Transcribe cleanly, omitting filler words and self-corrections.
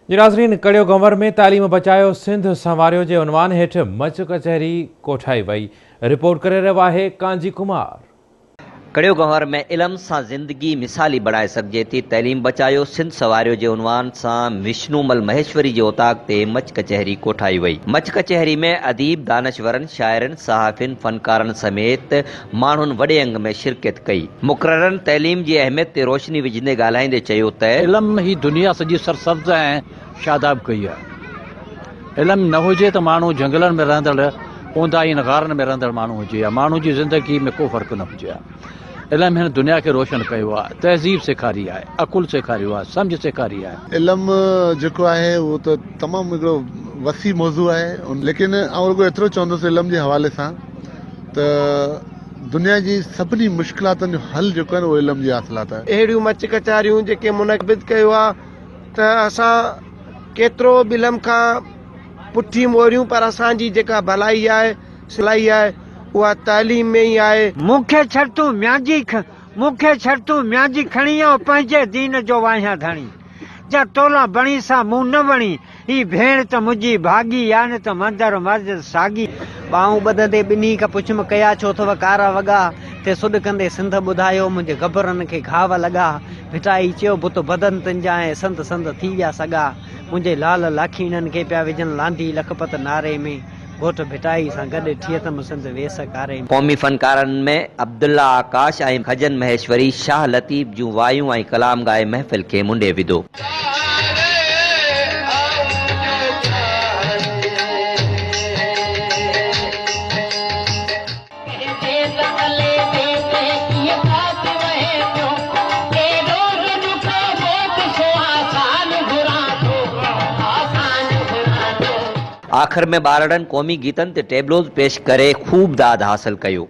नाज़रीन, कड़ियो गंवर में तालीम बचायो सिंध संवारियो जे उनवान हेठ मच कचहरी कोठाई वई। रिपोर्ट करे रहियो आहे कांजी कुमार। कड़ियो गंवर में इल्म सां ज़िंदगी मिसाली बणाए सघिजे थी। तइलीम बचायो सिंध सवारियो जे उनवान सां विष्णुमल महेश्वरी जे उताक ते मच कचहरी कोठाई वई। मच कचहरी में अदीब, दानश्वरनि, शाइरनि, सहाफ़िन, फनकारनि समेत माण्हुनि वॾे अंग में शिरकत कई। मुक़ररनि तइलीम जी अहमियत ते रोशनी विझंदे ॻाल्हाईंदे चयो त इल्म ही दुनिया सॼी सरसब्ज़ ऐं शादाब कई आहे। इल्म न हुजे त माण्हू जंगलनि में रहंदड़, ऊंदाहिन गारनि में रहंदड़ माण्हू हुजे या माण्हू जी ज़िंदगी में को फ़र्क़ु न हुजे। इल्म हिन दुनिया खे रोशन कयो आहे, तहज़ीब सेखारी आहे, अकुल सेखारियो आहे, सम्झ सेखारी आहे। इल्म जेको आहे उहो त तमामु हिकिड़ो वसी मौज़ू आहे, लेकिन आउं रुॻो एतिरो चवंदुसि इल्म जे हवाले सां त दुनिया जी सभिनी मुश्किलातुनि जो हल जेको आहे न उहो इल्म जी हासिलात आहे। अहिड़ियूं मच कचारियूं जेके मुनक़बिद कयो आहे त असां केतिरो बि इल्म खां पुठी मोरियूं, पर असांजी जेका भलाई आहे, सिलाई आहे, उहा तालीम में ई आहे। मूंखे छड़तूं म्यांजी खणी ऐं पंहिंजे दीन जो वाहियां धणी। जा तोला बणी सां मूं न वणी, ही भेण त मुंहिंजी भागी या न त मंदर मस्जिद सागी। बाहूं ॿधंदे ॿिन्ही खां पुछम कया छो अथव कारा वॻा, ते सुॾ कंदे सिंध ॿुधायो मुंहिंजे गबरनि खे घाव लॻा। भिटाई चयो बुत बदन तुंहिंजा ऐं संत संत थी विया सॻा। मुंहिंजे लाल लाखीणनि खे पिया विझनि लांधी लखपत नारे में, घोट भिटाई सां गॾु थियतम सिंध वेस कारे में। क़ौमी फनकारनि में अब्दुल्ला आकाश ऐं खजन महेश्वरी शाह लतीफ़ जूं वायूं ऐं कलाम ॻाए महफ़िल खे मुंडे विधो। आख़िर में ॿारड़नि क़ौमी गीतनि ते टेबलोज़ पेश करे ख़ूब दाद हासिल कयो।